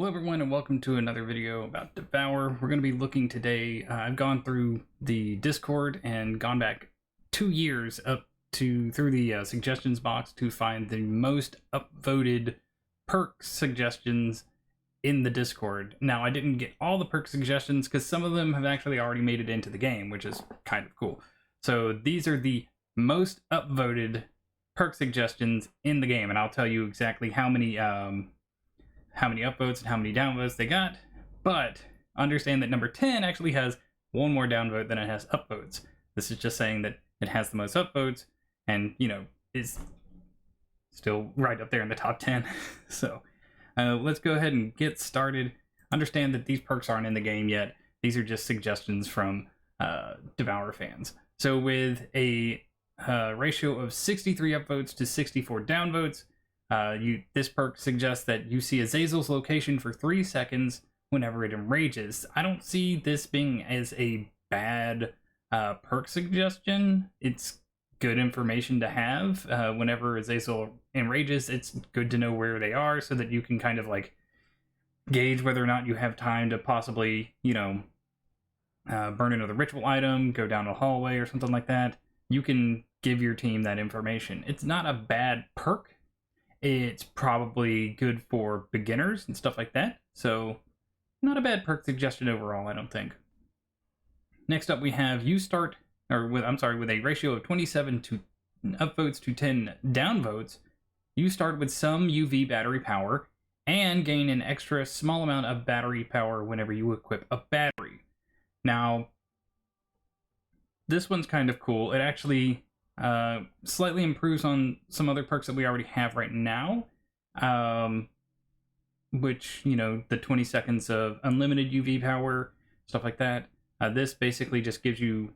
Hello everyone and welcome to another video about Devour. We're going to be looking today, I've gone through the Discord and gone back 2 years through the suggestions box to find the most upvoted perk suggestions in the Discord. Now I didn't get all the perk suggestions because some of them have actually already made it into the game, which is kind of cool. So these are the most upvoted perk suggestions in the game, and I'll tell you exactly how many upvotes and how many downvotes they got, but understand that number 10 actually has one more downvote than it has upvotes. This is just saying that it has the most upvotes and, is still right up there in the top 10. So let's go ahead and get started. Understand that these perks aren't in the game yet. These are just suggestions from Devour fans. So with a ratio of 63 upvotes to 64 downvotes, this perk suggests that you see Azazel's location for 3 seconds whenever it enrages. I don't see this being as a bad perk suggestion. It's good information to have. Whenever Azazel enrages, it's good to know where they are so that you can kind of like gauge whether or not you have time to possibly, burn another ritual item, go down a hallway or something like that. You can give your team that information. It's not a bad perk. It's probably good for beginners and stuff like that. So not a bad perk suggestion overall, I don't think. Next up we have with a ratio of 27 to upvotes to 10 downvotes, you start with some UV battery power and gain an extra small amount of battery power whenever you equip a battery. Now, this one's kind of cool. It actually slightly improves on some other perks that we already have right now, which, the 20 seconds of unlimited UV power, stuff like that. This basically just gives you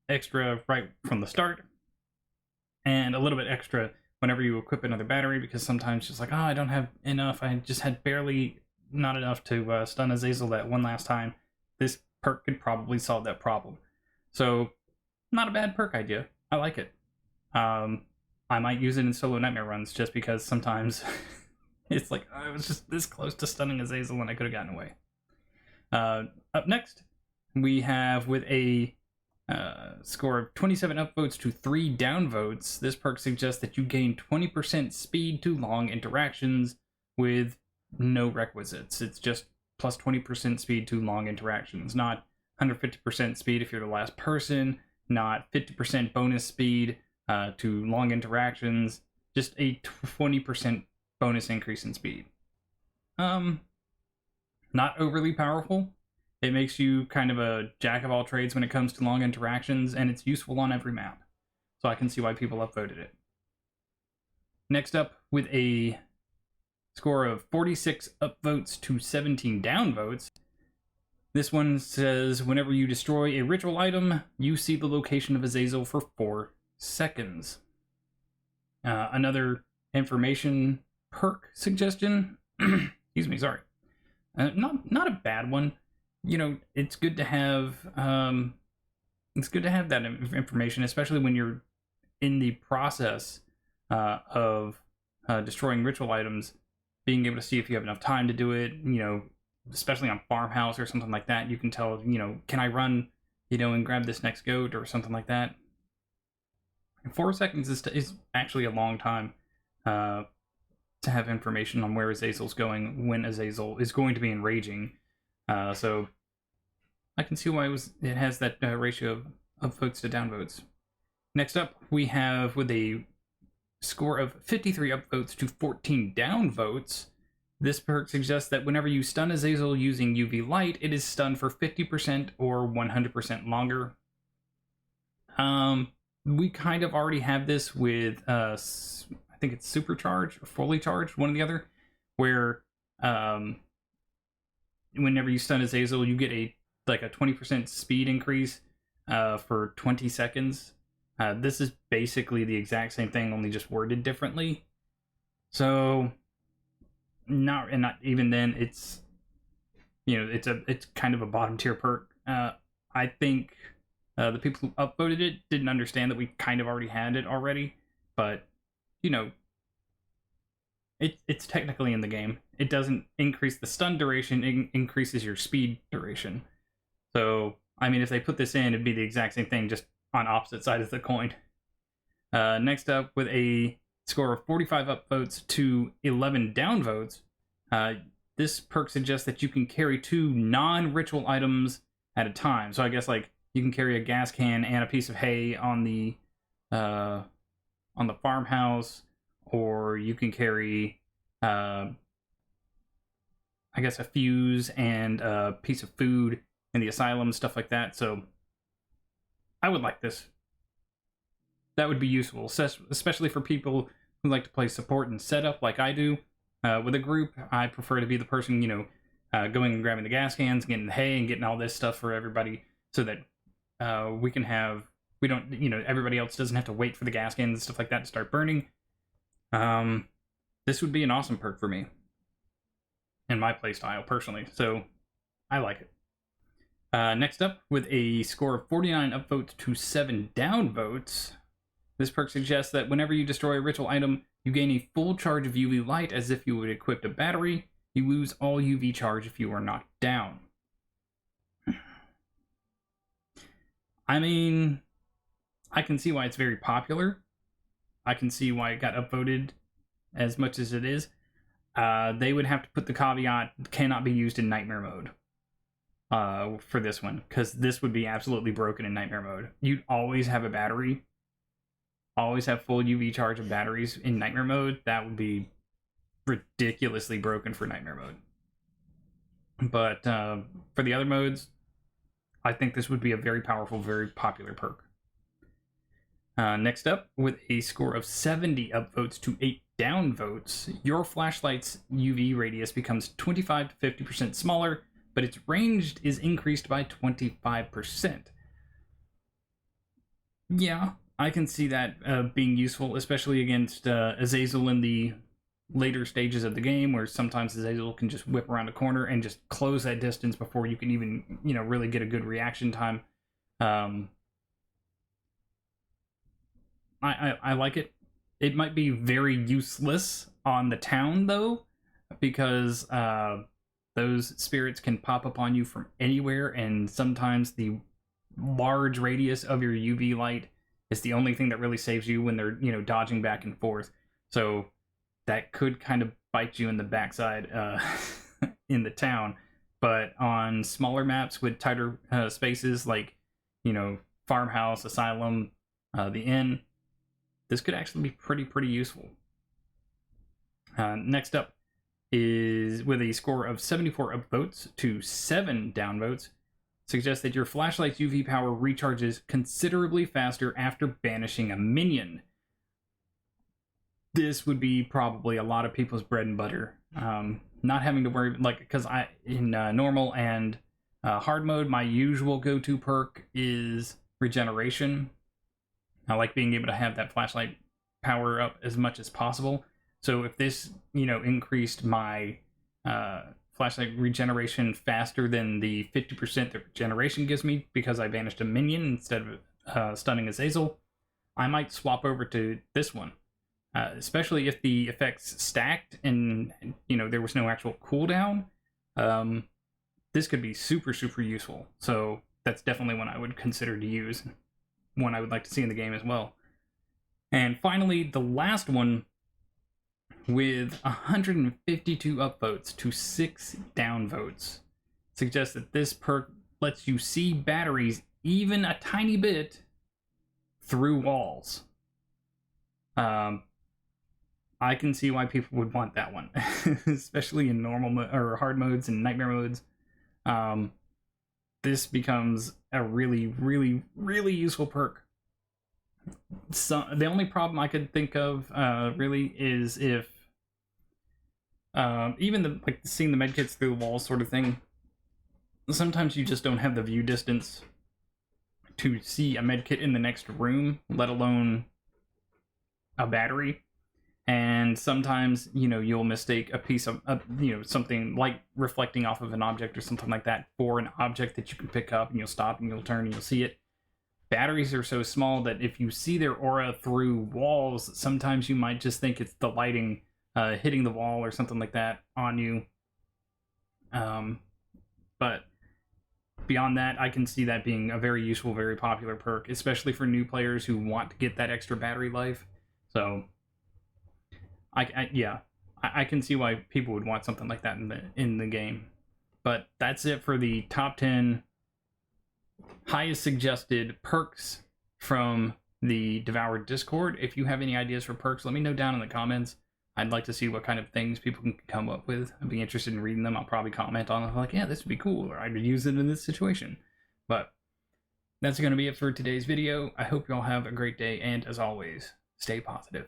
extra right from the start, and a little bit extra whenever you equip another battery, because sometimes just like, I don't have enough, I just had barely not enough to stun Azazel that one last time. This perk could probably solve that problem. So not a bad perk idea. I like it. I might use it in solo nightmare runs just because sometimes it's like, I was just this close to stunning Azazel and I could have gotten away. Up next, we have with a score of 27 upvotes to 3 downvotes, this perk suggests that you gain 20% speed to long interactions with no requisites. It's just plus 20% speed to long interactions, not 150% speed if you're the last person, not 50% bonus speed to long interactions, just a 20% bonus increase in speed. Not overly powerful. It makes you kind of a jack of all trades when it comes to long interactions, and it's useful on every map. So I can see why people upvoted it. Next up, with a score of 46 upvotes to 17 downvotes, this one says, whenever you destroy a ritual item, you see the location of Azazel for 4 seconds. Another information perk suggestion. Excuse me, sorry. Not a bad one. It's good to have. It's good to have that information, especially when you're in the process of destroying ritual items. Being able to see if you have enough time to do it. Especially on farmhouse or something like that, you can tell, can I run, and grab this next goat or something like that. And 4 seconds is actually a long time to have information on where Azazel's going when Azazel is going to be enraging. So I can see why it has that ratio of upvotes to downvotes. Next up, we have with a score of 53 upvotes to 14 downvotes, this perk suggests that whenever you stun Azazel using UV light, it is stunned for 50% or 100% longer. We kind of already have this with, I think it's supercharged or fully charged, one or the other, where whenever you stun Azazel, you get a 20% speed increase for 20 seconds. This is basically the exact same thing, only just worded differently. So not even then, it's it's kind of a bottom tier perk. I think the people who upvoted it didn't understand that we kind of already had it already, but It's technically in the game. It doesn't increase the stun duration, it increases your speed duration. So, I mean, if they put this in, it'd be the exact same thing, just on opposite sides of the coin. Next up, with a score of 45 upvotes to 11 downvotes, this perk suggests that you can carry 2 non-ritual items at a time. So I guess, like, you can carry a gas can and a piece of hay on the farmhouse, or you can carry, I guess, a fuse and a piece of food in the asylum, stuff like that. So I would like this. That would be useful, especially for people who like to play support and setup like I do. With a group, I prefer to be the person, going and grabbing the gas cans, getting the hay, and getting all this stuff for everybody, so that everybody else doesn't have to wait for the gas cans and stuff like that to start burning. This would be an awesome perk for me in my playstyle, personally, so I like it. Next up, with a score of 49 upvotes to 7 downvotes, this perk suggests that whenever you destroy a ritual item, you gain a full charge of UV light as if you would equip a battery. You lose all UV charge if you are knocked down. I mean, I can see why it's very popular. I can see why it got upvoted as much as it is. They would have to put the caveat, cannot be used in nightmare mode for this one, because this would be absolutely broken in nightmare mode. You'd always have a battery, always have full UV charge of batteries in nightmare mode. That would be ridiculously broken for nightmare mode. But for the other modes, I think this would be a very powerful, very popular perk. Next up, with a score of 70 upvotes to 8 downvotes, your flashlight's UV radius becomes 25 to 50% smaller, but its range is increased by 25%. Yeah, I can see that being useful, especially against Azazel in the later stages of the game, where sometimes Azazel can just whip around a corner and just close that distance before you can even, really get a good reaction time. I like it. It might be very useless on the town, though, because those spirits can pop up on you from anywhere, and sometimes the large radius of your UV light is the only thing that really saves you when they're, dodging back and forth. So that could kind of bite you in the backside in the town. But on smaller maps with tighter spaces, like, farmhouse, asylum, the inn, this could actually be pretty useful. Next up is, with a score of 74 upvotes to 7 downvotes, suggests that your flashlight's UV power recharges considerably faster after banishing a minion. This would be probably a lot of people's bread and butter. Not having to worry, because in normal and hard mode, my usual go-to perk is regeneration. I like being able to have that flashlight power up as much as possible. So if this, increased my flashlight regeneration faster than the 50% that regeneration gives me because I banished a minion instead of stunning Azazel, I might swap over to this one. Especially if the effects stacked and, there was no actual cooldown. This could be super useful. So that's definitely one I would consider to use. One I would like to see in the game as well. And finally, the last one, with 152 upvotes to 6 downvotes, suggests that this perk lets you see batteries even a tiny bit through walls. I can see why people would want that one, especially in normal or hard modes and nightmare modes. This becomes a really useful perk. So the only problem I could think of really is if even seeing the medkits through the walls sort of thing. Sometimes you just don't have the view distance to see a medkit in the next room, let alone a battery. And sometimes, you'll mistake a piece of, something like reflecting off of an object or something like that for an object that you can pick up, and you'll stop and you'll turn and you'll see it. Batteries are so small that if you see their aura through walls, sometimes you might just think it's the lighting hitting the wall or something like that on you. But beyond that, I can see that being a very useful, very popular perk, especially for new players who want to get that extra battery life. So, I can see why people would want something like that in the game. But that's it for the top 10 highest suggested perks from the DEVOUR Discord. If you have any ideas for perks, let me know down in the comments. I'd like to see what kind of things people can come up with. I'd be interested in reading them. I'll probably comment on them like, yeah, this would be cool, or I'd use it in this situation. But that's going to be it for today's video. I hope you all have a great day, and as always, stay positive.